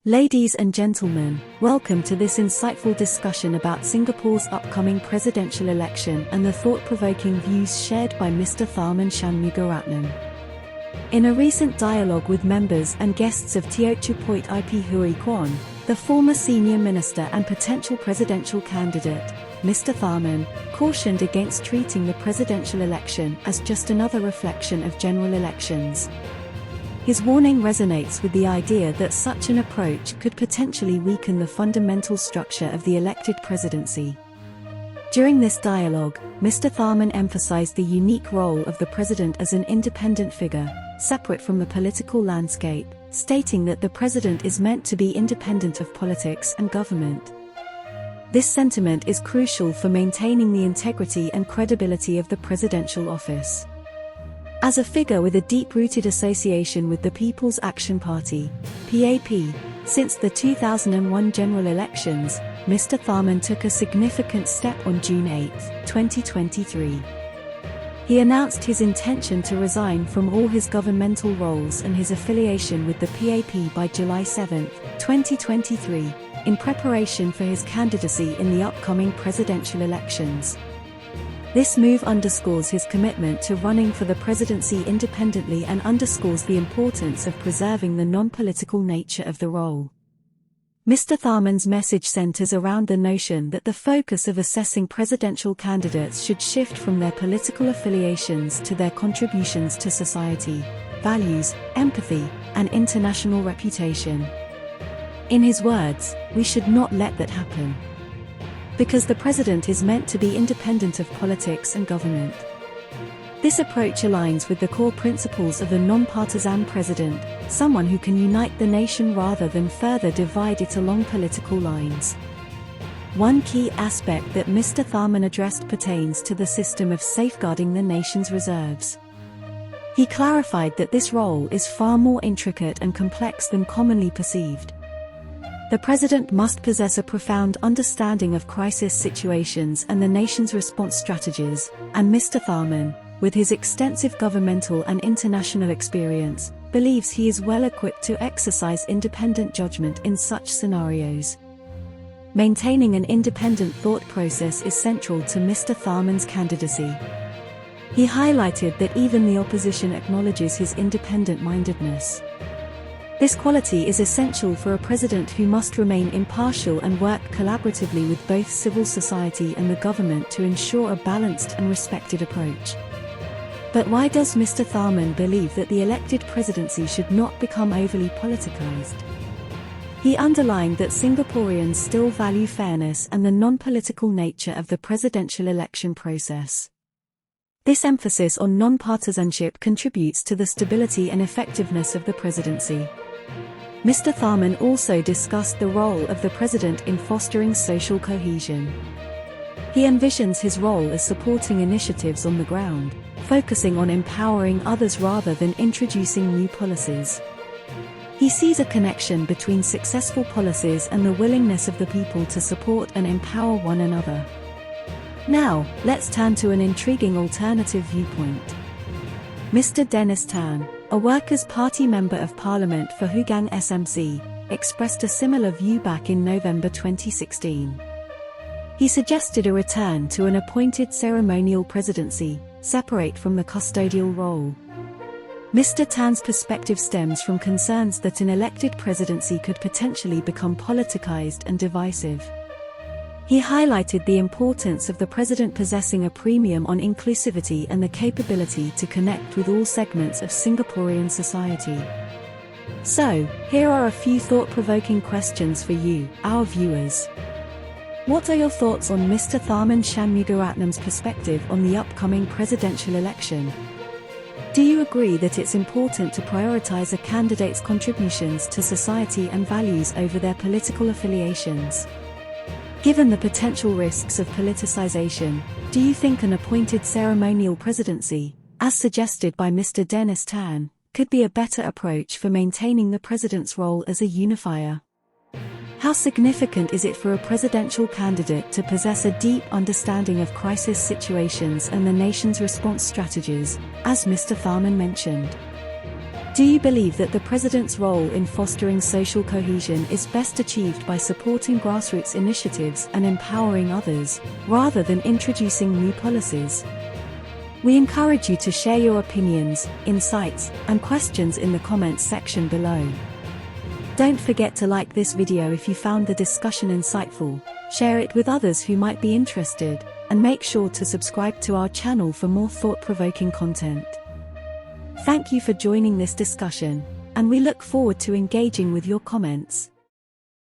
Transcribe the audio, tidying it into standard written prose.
Ladies and gentlemen, welcome to this insightful discussion about Singapore's upcoming presidential election and the thought-provoking views shared by Mr. Tharman Shanmugaratnam. In a recent dialogue with members and guests of Teochew Point IP Hui Kwan, the former senior minister and potential presidential candidate, Mr. Tharman, cautioned against treating the presidential election as just another reflection of general elections. His warning resonates with the idea that such an approach could potentially weaken the fundamental structure of the elected presidency. During this dialogue, Mr. Tharman emphasized the unique role of the president as an independent figure, separate from the political landscape, stating that the president is meant to be independent of politics and government. This sentiment is crucial for maintaining the integrity and credibility of the presidential office. As a figure with a deep-rooted association with the People's Action Party, PAP, since the 2001 general elections, Mr. Tharman took a significant step on June 8, 2023. He announced his intention to resign from all his governmental roles and his affiliation with the PAP by July 7, 2023, in preparation for his candidacy in the upcoming presidential elections. This move underscores his commitment to running for the presidency independently and underscores the importance of preserving the non-political nature of the role. Mr. Tharman's message centers around the notion that the focus of assessing presidential candidates should shift from their political affiliations to their contributions to society, values, empathy, and international reputation. In his words, we should not let that happen. Because the president is meant to be independent of politics and government. This approach aligns with the core principles of a non-partisan president, someone who can unite the nation rather than further divide it along political lines. One key aspect that Mr. Tharman addressed pertains to the system of safeguarding the nation's reserves. He clarified that this role is far more intricate and complex than commonly perceived. The president must possess a profound understanding of crisis situations and the nation's response strategies, and Mr. Tharman, with his extensive governmental and international experience, believes he is well equipped to exercise independent judgment in such scenarios. Maintaining an independent thought process is central to Mr. Tharman's candidacy. He highlighted that even the opposition acknowledges his independent-mindedness. This quality is essential for a president who must remain impartial and work collaboratively with both civil society and the government to ensure a balanced and respected approach. But why does Mr. Tharman believe that the elected presidency should not become overly politicized? He underlined that Singaporeans still value fairness and the non-political nature of the presidential election process. This emphasis on non-partisanship contributes to the stability and effectiveness of the presidency. Mr. Tharman also discussed the role of the president in fostering social cohesion. He envisions his role as supporting initiatives on the ground, focusing on empowering others rather than introducing new policies. He sees a connection between successful policies and the willingness of the people to support and empower one another. Now, let's turn to an intriguing alternative viewpoint. Mr. Dennis Tan, a Workers' Party Member of Parliament for Hougang SMC, expressed a similar view back in November 2016. He suggested a return to an appointed ceremonial presidency, separate from the custodial role. Mr. Tan's perspective stems from concerns that an elected presidency could potentially become politicized and divisive. He highlighted the importance of the president possessing a premium on inclusivity and the capability to connect with all segments of Singaporean society. So, here are a few thought-provoking questions for you, our viewers. What are your thoughts on Mr. Tharman Shanmugaratnam's perspective on the upcoming presidential election? Do you agree that it's important to prioritize a candidate's contributions to society and values over their political affiliations? Given the potential risks of politicization, do you think an appointed ceremonial presidency, as suggested by Mr. Dennis Tan, could be a better approach for maintaining the president's role as a unifier? How significant is it for a presidential candidate to possess a deep understanding of crisis situations and the nation's response strategies, as Mr. Tharman mentioned? Do you believe that the President's role in fostering social cohesion is best achieved by supporting grassroots initiatives and empowering others, rather than introducing new policies? We encourage you to share your opinions, insights, and questions in the comments section below. Don't forget to like this video if you found the discussion insightful, share it with others who might be interested, and make sure to subscribe to our channel for more thought-provoking content. Thank you for joining this discussion, and we look forward to engaging with your comments.